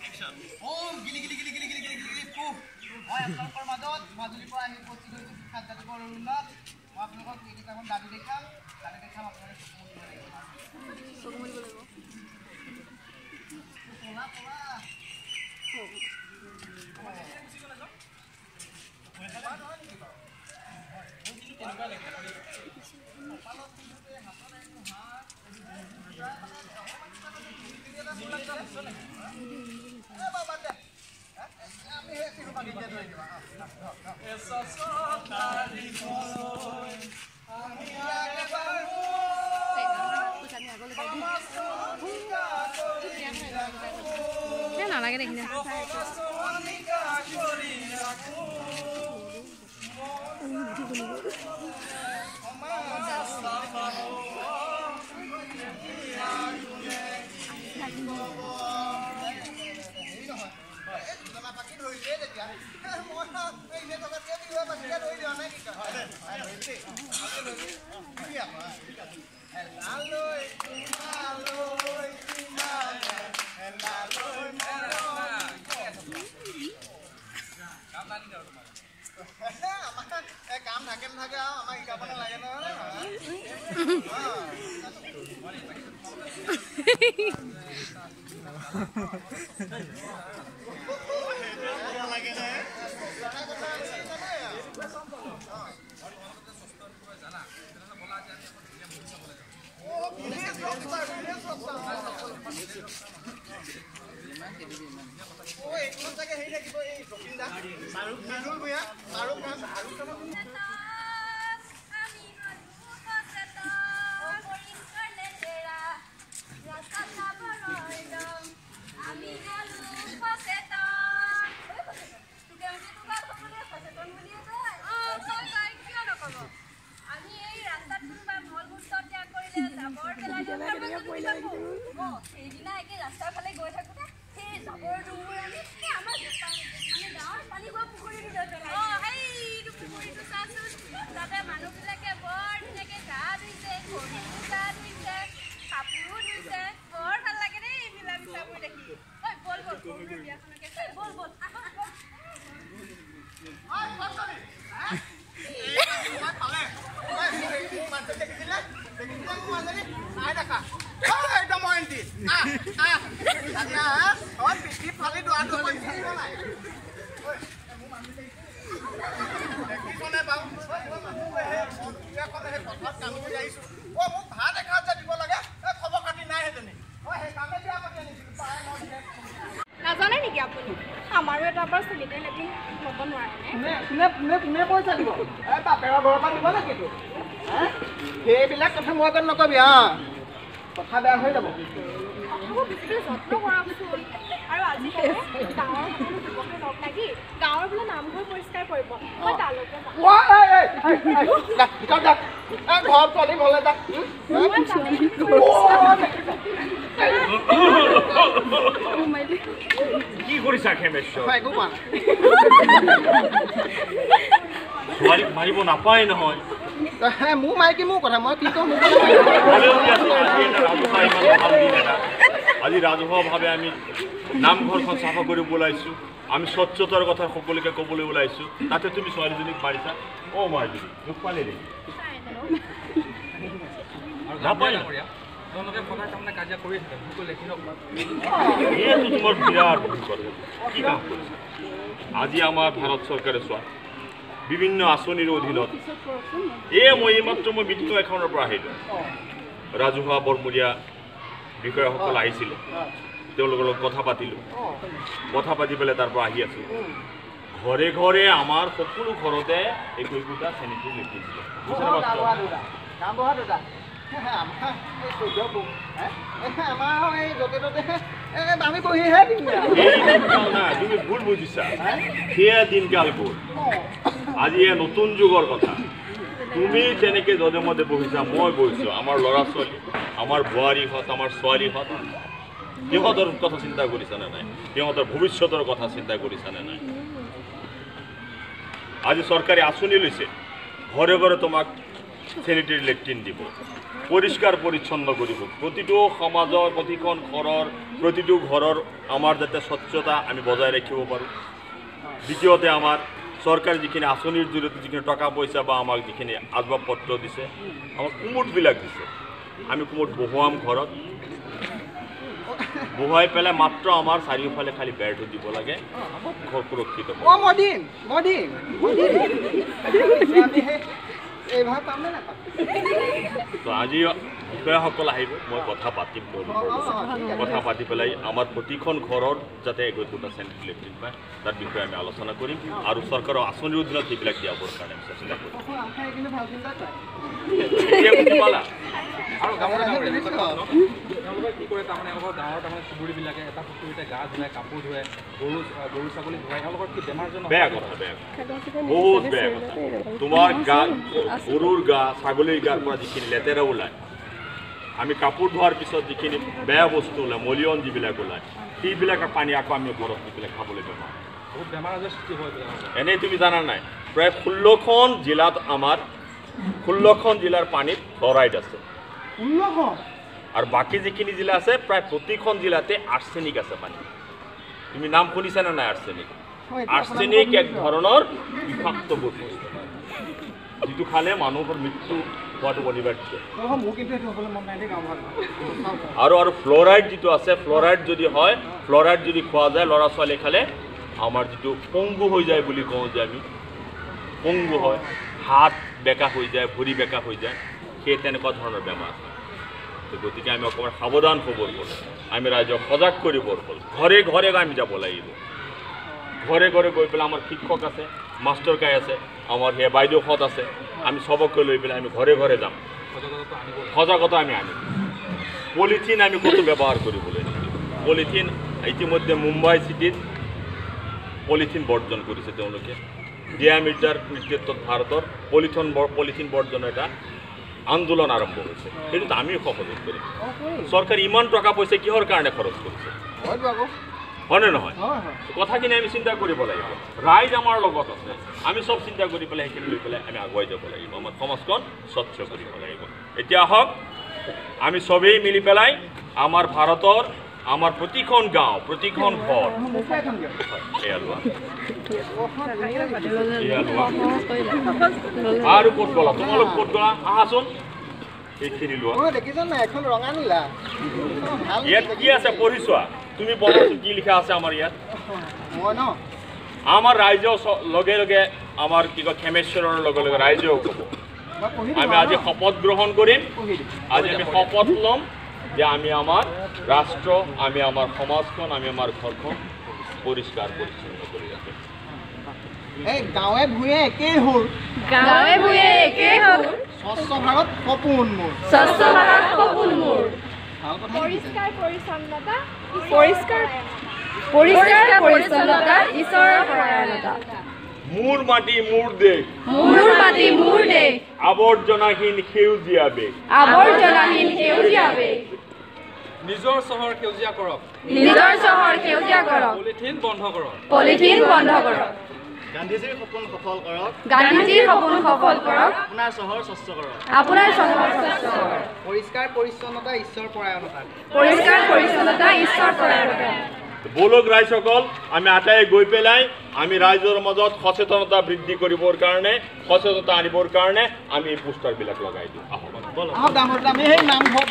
ওম গিলি গিলি গিলি গিলি গিলি গিলি গিলি পু মই আপোনালোকৰ মাজত মাজুলীৰ পৰা আহি উপস্থিত হৈছোঁ শিক্ষাত জাতিবৰ উন্নত মই আপোনালোকক এইকেইটামান দাবী দেখাম আপোনালোকে চকু মুলিব লাগিব পলা পলা নালাগে দেখি না কাম থাকে নাথাকে আমাক শিকাব নালাগে নহয় নাজানে নেকি আপুনি আমাৰো এটা বাৰ চেলিতে লেটিন ল'ব নোৱাৰে কোনে পইচা দিব বাপেৰৰ ঘৰৰ পৰা দিব নেকি সেইবিলাক কথা মই আগত নকবি কথা বেয়া হৈ যাব যত্ন কৰাচোন আৰু আজিকালি গাঁৱৰ সকলো যুৱকে লগ লাগি গাঁৱৰ বোলে নামঘৰ পৰিষ্কাৰ কৰিব মই তালৈকে যাম ঘৰ ছোৱালী ঘৰলৈ যাম কি কৰিছা খেমেশ্বৰ একো কোৱা ছোৱালীক মাৰিব নাপায় নহয় মোৰ মাইকী মোৰ কথা মই কি কওঁ আজি ৰাজহুৱাভাৱে আমি নামঘৰখন চাফা কৰিব ওলাইছোঁ আমি স্বচ্ছতাৰ কথা সকলোকে ক'বলৈ ওলাইছোঁ তাতে তুমি ছোৱালীজনীক মাৰিছা মাজুলী দুখ পালে নেকি নাপায় এইটো তোমাৰ বিৰাট ভুল কথা কি কাম কৰিছা আজি আমাৰ ভাৰত চৰকাৰে চোৱা বিভিন্ন আঁচনিৰ অধীনত মই এইমাত্ৰ মিটিং এখনৰ পৰা আহিলোঁ ৰাজহুৱা বৰমূৰীয়া বিষয়াসকল আহিছিলে তেওঁলোকৰ লগত কথা পাতিলোঁ কথা পাতি পেলাই তাৰ পৰা আহি আছোঁ ঘৰে ঘৰে আমাৰ সকলো ঘৰতে একোটা চেনিটেৰী লেট্ৰিন তুমি ভুল বুজিছা সেয়া দিনকাল গ'ল আজি নতুন যুগৰ কথা তুমি যেনেকৈ যধে মধে বহিছা মই বহিছোঁ আমাৰ ল'ৰা ছোৱালী আমাৰ বোৱাৰীহঁত আমাৰ ছোৱালীহঁত সিহঁতৰ কথা চিন্তা কৰিছানে নাই সিহঁতৰ ভৱিষ্যতৰ কথা চিন্তা কৰিছানে নাই আজি চৰকাৰে আঁচনি লৈছে ঘৰে ঘৰে তোমাক চেনিটেৰী লেট্ৰিন দিব পৰিষ্কাৰ পৰিচ্ছন্ন কৰিব প্ৰতিটো সমাজৰ প্ৰতিখন ঘৰৰ প্ৰতিটো ঘৰৰ আমাৰ যাতে স্বচ্ছতা আমি বজাই ৰাখিব পাৰোঁ দ্বিতীয়তে আমাৰ চৰকাৰে যিখিনি আঁচনিৰ জৰিয়তে যিখিনি টকা পইচা বা আমাক যিখিনি আচবাব পত্ৰ দিছে আমাক কুমুটবিলাক দিছে আমি কুমুট বহুৱাম ঘৰত বহুৱাই পেলাই মাত্ৰ আমাৰ চাৰিওফালে খালি বেৰটো দিব লাগে ঘৰ সুৰক্ষিত তো আজি বিষয়াসকল আহিব মই কথা পাতিম কথা পাতি পেলাই আমাৰ প্ৰতিখন ঘৰৰ যাতে একোটা চেণ্ট্ৰেল লেট্ৰিন পায় তাৰ বিষয়ে আমি আলোচনা কৰিম আৰু চৰকাৰৰ আঁচনিৰ অধীনত সেইবিলাক দিয়াবৰ কাৰণে আমি চেষ্টা কৰিম আৰু গাঁৱৰ কি কৰে তাৰমানে গাঁৱৰ তাৰমানে চুবুৰীবিলাকে এটা পুখুৰীতে গা ধুৱাই কাপোৰ ধুৱাই গৰু ছাগলী ধুৱাই তেওঁলোকৰ কি বেমাৰজনক বেয়া কথা বহুত বেয়া কথা তোমাৰ গা গৰুৰ গা ছাগলীৰ গাৰ পৰা যিখিনি লেতেৰা ওলায় আমি কাপোৰ ধোৱাৰ পিছত যিখিনি বেয়া বস্তু ওলায় মলিয়ন যিবিলাক ওলায় সেইবিলাক পানী আকৌ আমি ঘৰত দি পেলাই খাবলৈ বেমাৰ বহুত বেমাৰ আজাৰ সৃষ্টি হয় এনেই তুমি জানা নাই প্ৰায় 16খন জিলাত আমাৰ 16খন জিলাৰ পানীত ফ্লৰাইড আছে 16খন আৰু বাকী যিখিনি জিলা আছে প্ৰায় প্ৰতিখন জিলাতে আৰ্ছেনিক আছে পানী তুমি নাম শুনিছা না নাই আৰ্ছেনিক এক ধৰণৰ বিষাক্ত বস্তু যিটো খালে মানুহৰ মৃত্যু হোৱাটো অনিবাৰ্য আৰু ফ্লৰাইড যিটো আছে ফ্লৰাইড যদি হয় ফ্লৰাইড যদি খোৱা যায় ল'ৰা ছোৱালী খালে আমাৰ যিটো পংগু হৈ যায় বুলি কওঁ যে আমি পংগু হয় হাত বেকা হৈ যায় ভৰি বেকা হৈ যায় সেই তেনেকুৱা ধৰণৰ বেমাৰ গতিকে আমি অকণমান সাৱধান হ'বৰ হ'ল আমি ৰাইজক সজাগ কৰিবৰ হ'ল ঘৰে ঘৰে আমি যাব লাগিব ঘৰে ঘৰে গৈ পেলাই আমাৰ শিক্ষক আছে মাষ্টৰ কাই আছে আমাৰ সেই বাইদেউহঁত আছে আমি চবকে লৈ পেলাই আমি ঘৰে ঘৰে যাম সজাগতা আমি আনিম পলিথিন আমি ক'তো ব্যৱহাৰ কৰিবলৈ পলিথিন ইতিমধ্যে মুম্বাই চিটিত পলিথিন বৰ্জন কৰিছে তেওঁলোকে ডিয়ামিটাৰ নেতৃত্বত ভাৰতৰ পলিথিন বৰ্জনৰ এটা আন্দোলন আৰম্ভ হৈছে সেইটোত আমিও সহযোগ কৰিম চৰকাৰে ইমান টকা পইচা কিহৰ কাৰণে খৰচ কৰিছে হয়নে নহয় কথাখিনি আমি চিন্তা কৰিব লাগিব ৰাইজ আমাৰ লগত আছে আমি চব চিন্তা কৰি পেলাই সেইখিনি লৈ পেলাই আমি আগুৱাই যাব লাগিব আমাৰ সমাজখন স্বচ্ছ কৰিব লাগিব এতিয়া আহক আমি চবেই মিলি পেলাই আমাৰ ভাৰতৰ আমাৰ প্ৰতিখন গাঁও প্ৰতিখন ঘৰ আৰু ক'ত গ'লা তোমালোক ক'ত গ'লা আহাচোন এইখিনি লোৱা ইয়াত কি আছে পঢ়ি চোৱা তুমি পঢ়াচোন কি লিখা আছে আমাৰ ইয়াত আমাৰ ৰাইজেও লগে লগে আমাৰ কি কয় খেমেশ্বৰৰ লগে লগে ৰাইজেও ক'ব আমি আজি শপত গ্ৰহণ কৰিম আজি আমি শপত ল'ম যে আমি আমাৰ ৰাষ্ট্ৰ আমি আমাৰ সমাজখন আমি আমাৰ ঘৰখন পৰিষ্কাৰ পৰিচ্ছন্ন কৰি ৰাখিম গাঁৱে ভূঞে একেই হ'ল স্বচ্ছ ভাৰত সপোন মোৰ পৰিষ্কাৰ পৰিচ্ছন্নতা ঈশ্বৰৰ পৰায়ণতা মোৰ মাটি মোৰ দেশ আৱৰ্জনাহীন সেউজীয়া বেগ নিজৰ চহৰ সেউজীয়া কৰক পলিথিন বন্ধ কৰক গান্ধীজীৰ সপোন সফল কৰক আপোনাৰ চহৰ স্বচ্ছ কৰক পৰিষ্কাৰ পৰিচ্ছন্নতা ঈশ্বৰ পৰায়ণতা বলক ৰাইজসকল আমি আটাই গৈ পেলাই আমি ৰাইজৰ মাজত সচেতনতা বৃদ্ধি কৰিবৰ কাৰণে সচেতনতা আনিবৰ কাৰণে আমি এই পোষ্টাৰবিলাক লগাই দিওঁ আহক